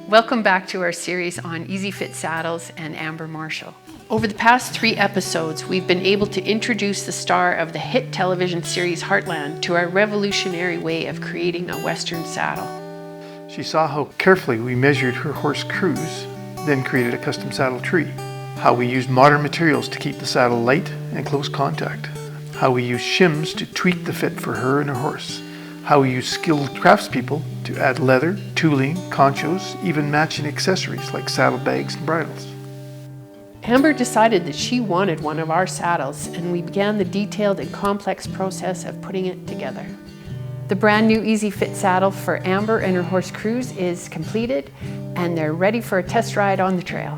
Welcome back to our series on EasyFit saddles and Amber Marshall. Over the past 3 episodes, we've been able to introduce the star of the hit television series Heartland to our revolutionary way of creating a Western saddle. She saw how carefully we measured her horse Cruise, then created a custom saddle tree. How we used modern materials to keep the saddle light and close contact. How we used shims to tweak the fit for her and her horse. How we use skilled craftspeople to add leather, tooling, conchos, even matching accessories like saddlebags and bridles. Amber decided that she wanted one of our saddles, and we began the detailed and complex process of putting it together. The brand new EasyFit saddle for Amber and her horse Cruise is completed, and they're ready for a test ride on the trail.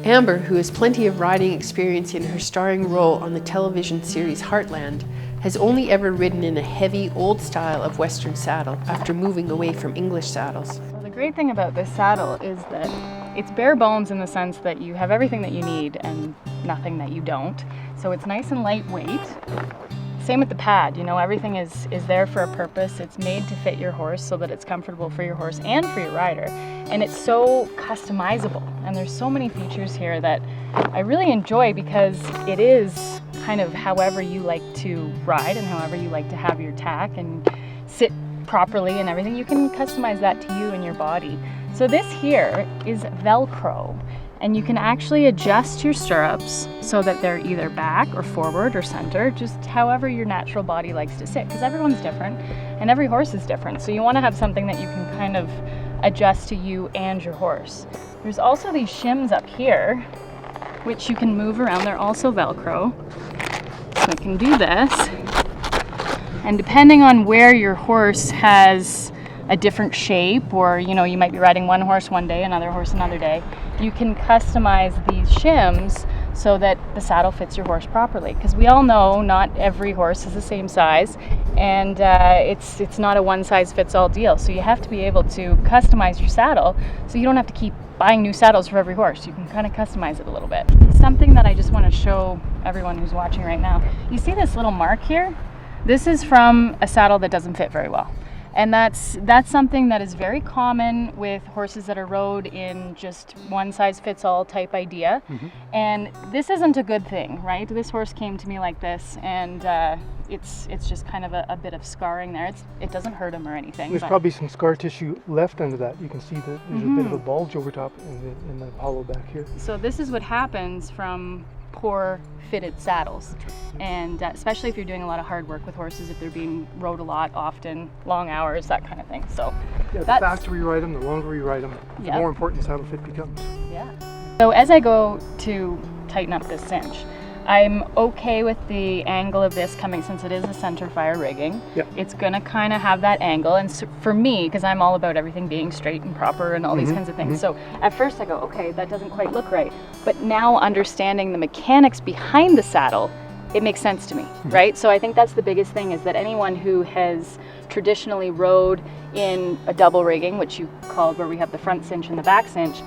Amber, who has plenty of riding experience in her starring role on the television series Heartland, has only ever ridden in a heavy, old style of Western saddle after moving away from English saddles. The great thing about this saddle is that it's bare bones in the sense that you have everything that you need and nothing that you don't. So it's nice and lightweight. Same with the pad, you know, everything is there for a purpose. It's made to fit your horse so that it's comfortable for your horse and for your rider. And it's so customizable. And there's so many features here that I really enjoy because it is kind of however you like to ride and however you like to have your tack and sit properly and everything. You can customize that to you and your body. So this here is Velcro, and you can actually adjust your stirrups so that they're either back or forward or center, just however your natural body likes to sit, because everyone's different and every horse is different. So you want to have something that you can kind of adjust to you and your horse. There's also these shims up here, which you can move around. They're also Velcro. So I can do this. And depending on where your horse has a different shape, or you know, you might be riding one horse one day, another horse another day, you can customize these shims so that the saddle fits your horse properly, because we all know not every horse is the same size, and it's not a one size fits all deal. So you have to be able to customize your saddle so you don't have to keep buying new saddles for every horse. You can kind of customize it a little bit. Something that I just want to show everyone who's watching right now, you see this little mark here? This is from a saddle that doesn't fit very well. And that's something that is very common with horses that are rode in just one size fits all type idea. Mm-hmm. And this isn't a good thing, right? This horse came to me like this, and it's just kind of a bit of scarring there. It doesn't hurt him or anything. There's probably some scar tissue left under that. You can see that there's a bit of a bulge over top in the hollow back here. So this is what happens from poor fitted saddles, and especially if you're doing a lot of hard work with horses, if they're being rode a lot, often long hours, that kind of thing. So yeah, the faster you ride them, the longer you ride them, the more important the saddle fit becomes. Yeah. So as I go to tighten up this cinch, I'm okay with the angle of this coming, since it is a center fire rigging. Yep. It's gonna kind of have that angle, and so for me, because I'm all about everything being straight and proper and all these kinds of things. So at first I go, okay, that doesn't quite look right. But now understanding the mechanics behind the saddle, it makes sense to me, right? So I think that's the biggest thing, is that anyone who has traditionally rode in a double rigging, which you called where we have the front cinch and the back cinch,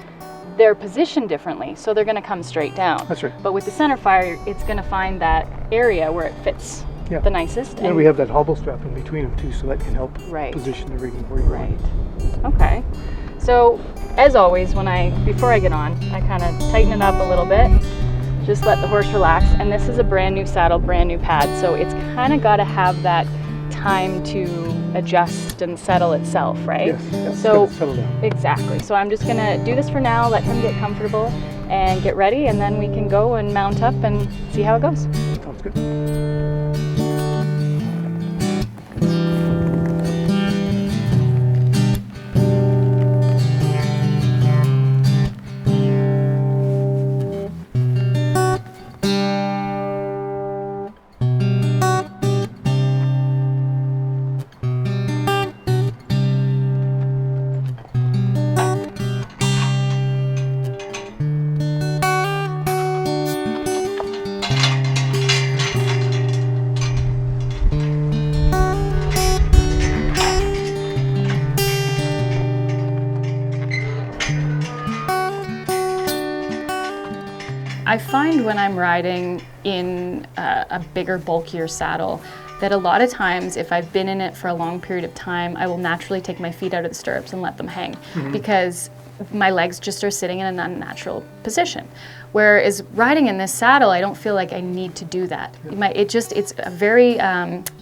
they're positioned differently, so they're going to come straight down. That's right. But with the center fire, it's going to find that area where it fits the nicest. And we have that hobble strap in between them too, so that can help position the rigging for you. Right. Okay. So as always, before I get on, I kind of tighten it up a little bit. Just let the horse relax. And this is a brand new saddle, brand new pad, so it's kind of got to have that time to adjust and settle itself, right? Yes, so settle down. Exactly. So I'm just gonna do this for now, let him get comfortable and get ready, and then we can go and mount up and see how it goes. Sounds good. I find when I'm riding in a bigger, bulkier saddle, that a lot of times if I've been in it for a long period of time, I will naturally take my feet out of the stirrups and let them hang because my legs just are sitting in an unnatural position. Whereas riding in this saddle, I don't feel like I need to do that. It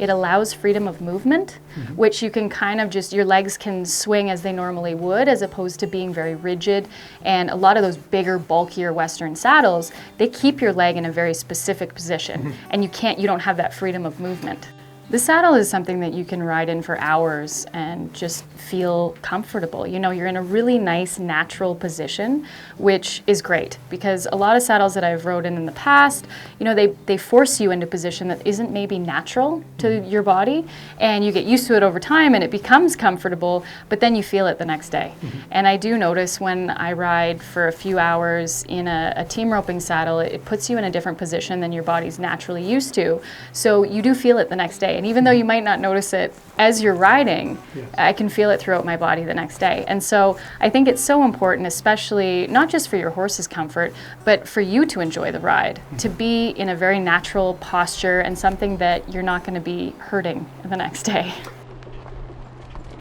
allows freedom of movement, which you can kind of just, your legs can swing as they normally would, as opposed to being very rigid. And a lot of those bigger, bulkier Western saddles, they keep your leg in a very specific position, and you don't have that freedom of movement. The saddle is something that you can ride in for hours and just feel comfortable. You know, you're in a really nice natural position, which is great because a lot of saddles that I've rode in the past, you know, they force you into a position that isn't maybe natural to your body, and you get used to it over time and it becomes comfortable, but then you feel it the next day. And I do notice when I ride for a few hours in a team roping saddle, it puts you in a different position than your body's naturally used to. So you do feel it the next day. And even though you might not notice it as you're riding, I can feel it throughout my body the next day. And so I think it's so important, especially not just for your horse's comfort, but for you to enjoy the ride, to be in a very natural posture and something that you're not going to be hurting the next day.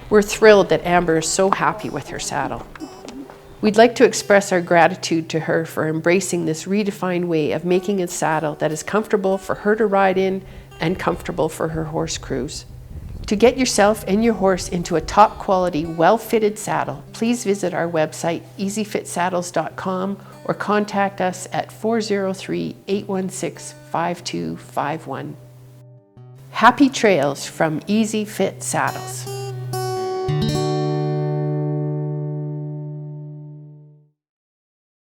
We're thrilled that Amber is so happy with her saddle. We'd like to express our gratitude to her for embracing this redefined way of making a saddle that is comfortable for her to ride in and comfortable for her horse crews. To get yourself and your horse into a top quality, well-fitted saddle, please visit our website, easyfitsaddles.com, or contact us at 403-816-5251. Happy trails from Easy Fit Saddles.